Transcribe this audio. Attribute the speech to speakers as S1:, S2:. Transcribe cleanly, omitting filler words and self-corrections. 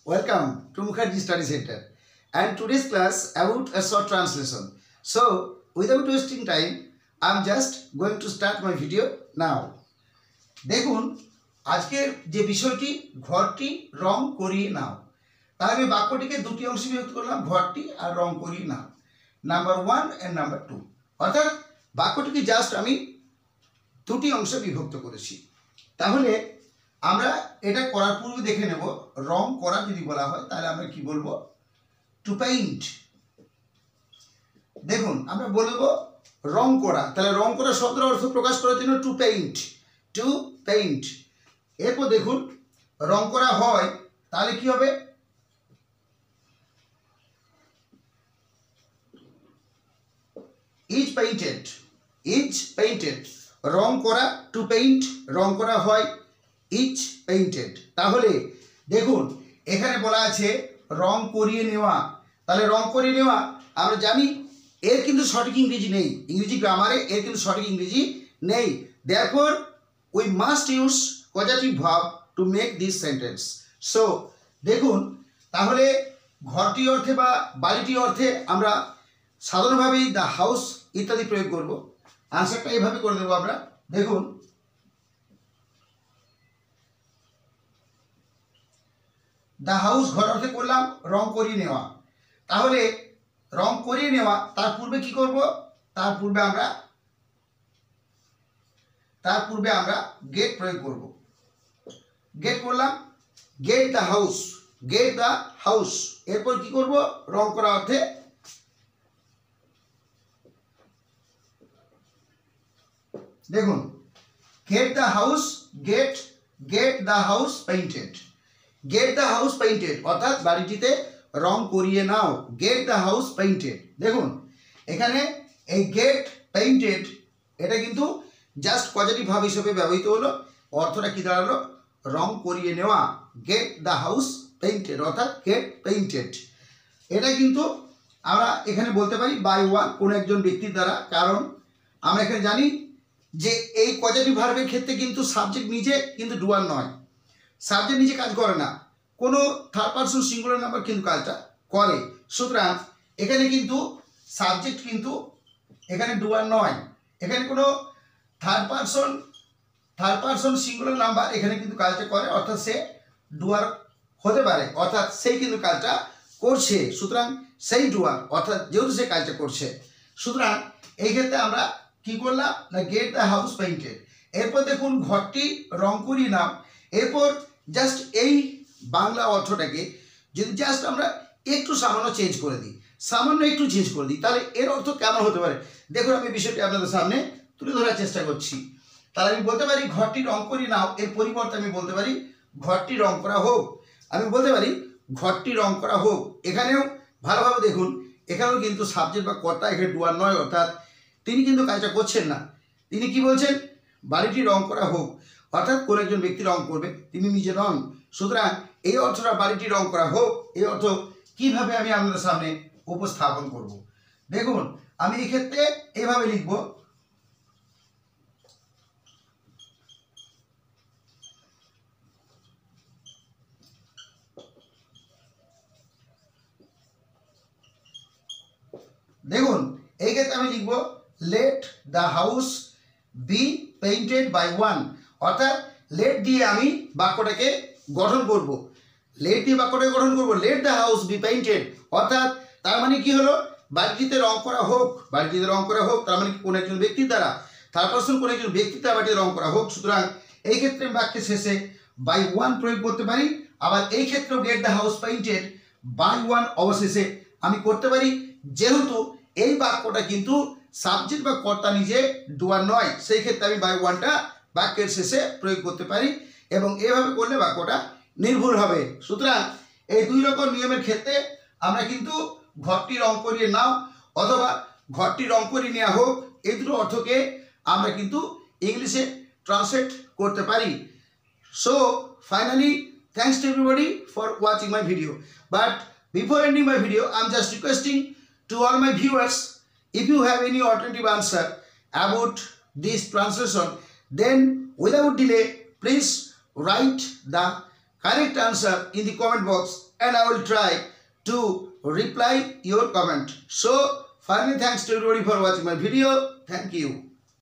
S1: Welcome to Mukherjee Study Center and today's class about a short translation. So without wasting time, I'm just going to start my video now. দেখুন আজকের যে বিষয়টি ঘরটি রং করিয়ে নাও, তাই আমি বাক্যটিকে দুটি অংশে বিভক্ত করলাম, ঘরটি আর রং করিয়ে নাও, নাম্বার 1 এন্ড নাম্বার 2। অর্থাৎ বাক্যটিকে জাস্ট আমি দুটি অংশে বিভক্ত করেছি। তাহলে আমরা এটা করার পূর্বে দেখে নেব রং করা যদি বলা হয় তাহলে আমরা কি বলবো, টু পেইন্ট। দেখুন আমরা বলবো রং করা, তাহলে রং করা শব্দের অর্থ প্রকাশ করার জন্য টু পেইন্ট, টু পেইন্ট। এরপর দেখুন রং করা হয় তাহলে কি হবে, ইজ পেইন্টেড, ইজ পেইন্টেড। রং করা টু পেইন্ট, রং করা হয় ইজ পেইন্টেড। তাহলে দেখুন এখানে বলা আছে রং করিয়ে নেওয়া, তাহলে রং করিয়ে নেওয়া আমরা জানি এর কিন্তু সঠিক ইংরেজি নেই, ইংরেজি গ্রামারে এর কিন্তু সঠিক ইংরেজি নেই। therefore we must use causative verb to make this sentence. so দেখুন তাহলে ঘরটি অর্থে বা বাড়িটি অর্থে আমরা সাধারণভাবেই দ্য হাউস ইত্যাদি প্রয়োগ করব। আনসারটা এইভাবে করে দেবো আমরা। দেখুন দ্য হাউস ঘর অর্থে করলাম রং করিয়ে নেওয়া, তাহলে রং করিয়ে নেওয়া তার পূর্বে কি করব, তার পূর্বে আমরা গেট প্রয়োগ করব। গেট করলাম, gate the house, gate the house. এরপর কি করব, রং করা অর্থে দেখুন gate the house, gate the house painted, gate the house painted অর্থাৎ বাড়িটিতে রং করিয়ে নাও, গেট দ্য হাউস পেইন্টেড। দেখুন এখানে এই গেট পেইন্টেড এটা কিন্তু জাস্ট পজিটিভ ভাব হিসেবে ব্যবহৃত হলো, অর্থটা কি দাঁড়ালো, রং করিয়ে নেওয়া, গেট দ্য হাউস পেইন্টেড অর্থাৎ গেট পেইন্টেড। এটা কিন্তু আমরা এখানে বলতে পারি বাই ওয়ান, কোনো একজন ব্যক্তির দ্বারা, কারণ আমরা এখানে জানি যে এই পজিটিভ ভার্বের ক্ষেত্রে কিন্তু সাবজেক্ট নিজে কিন্তু ডুয়ার নয়, সাবজেক্ট নিজে কাজ করে না, কোনো থার্ড পারসন সিঙ্গুলার নাম্বার কিন্তু কাজটা করে। সুতরাং এখানে কিন্তু সাবজেক্ট কিন্তু এখানে ডুয়ার নয়, এখানে কোনো থার্ড পারসন সিঙ্গুলার নাম্বার এখানে কিন্তু কাজটা করে, অর্থাৎ সে ডুয়ার হতে পারে, অর্থাৎ সেই কিন্তু কাজটা করছে। সুতরাং সেই ডুয়ার অর্থাৎ যেহেতু সে কাজটা করছে, সুতরাং এই ক্ষেত্রে আমরা কি করলাম না গেট দ্য হাউস পেইন্টেড। এরপর দেখুন ঘরটি রং করিয়ে নাও। এরপর জাস্ট এই বাংলা অর্থটাকে যদি জাস্ট আমরা একটু সামান্য চেঞ্জ করে দিই, সামান্য একটু চেঞ্জ করে দিই, তাহলে এর অর্থ কেমন হতে পারে দেখুন। আমি বিষয়টি আপনাদের সামনে তুলে ধরার চেষ্টা করছি। তাহলে আমি বলতে পারি ঘরটি রং করিয়ে নাও, এর পরিবর্তে আমি বলতে পারি ঘরটি রং করা হোক, আমি বলতে পারি ঘরটি রং করা হোক। এখানেও ভালোভাবে দেখুন, এখানেও কিন্তু সাবজেক্ট বা কর্তা এখানে ডুয়ার নয়, অর্থাৎ তিনি কিন্তু কাজটা করছেন না, তিনি কি বলছেন, বাড়িটি রং করা হোক, অর্থাৎ কোন একজন ব্যক্তি রং করবে, তিনি নিজে নন। সুতরাং এই অর্থটা বাড়িটি রং করা হোক, এই অর্থ কিভাবে আমি আপনাদের সামনে উপস্থাপন করব। দেখুন আমি এই ক্ষেত্রে এইভাবে লিখব, দেখুন এই ক্ষেত্রে আমি লিখব let the house be painted by one, অর্থাৎ লেট দিয়ে আমি বাক্যটাকে গঠন করব, লেট দিয়ে বাক্যটাকে গঠন করব, let the house be painted অর্থাৎ তার মানে কি হলো, বাড়িটিতে রং করা হোক, বাড়িটিতে রং করা হোক, তার মানে কোন একজন ব্যক্তির দ্বারা, থার্ড পারসন কোন একজন ব্যক্তির দ্বারা বাড়িতে রং করা হোক। সুতরাং এই ক্ষেত্রে বাক্যের শেষে বাই ওয়ান প্রয়োগ করতে পারি, আবার এই ক্ষেত্রেও get the house painted by one অবশেষে আমি করতে পারি, যেহেতু এই বাক্যটা কিন্তু সাবজেক্ট বা কর্তা নিজে ডুয়ার নয়, সেই ক্ষেত্রে আমি বাই ওয়ানটা বাক্যের শেষে প্রয়োগ করতে পারি এবং এভাবে করলে বাক্যটা নির্ভুল হবে। সুতরাং এই দুই রকম নিয়মের ক্ষেত্রে আমরা কিন্তু ঘরটি রং করিয়ে নাও অথবা ঘরটি রং করিয়ে নেওয়া হোক, এই দুটো অর্থকে আমরা কিন্তু ইংলিশে ট্রান্সলেট করতে পারি। So finally thanks to everybody for watching my video, but before ending my video I'm just requesting to all my viewers, if you have any alternative answer about this translation, then without delay please write the correct answer in the comment box and I will try to reply your comment. So finally, thanks to everybody for watching my video. Thank you.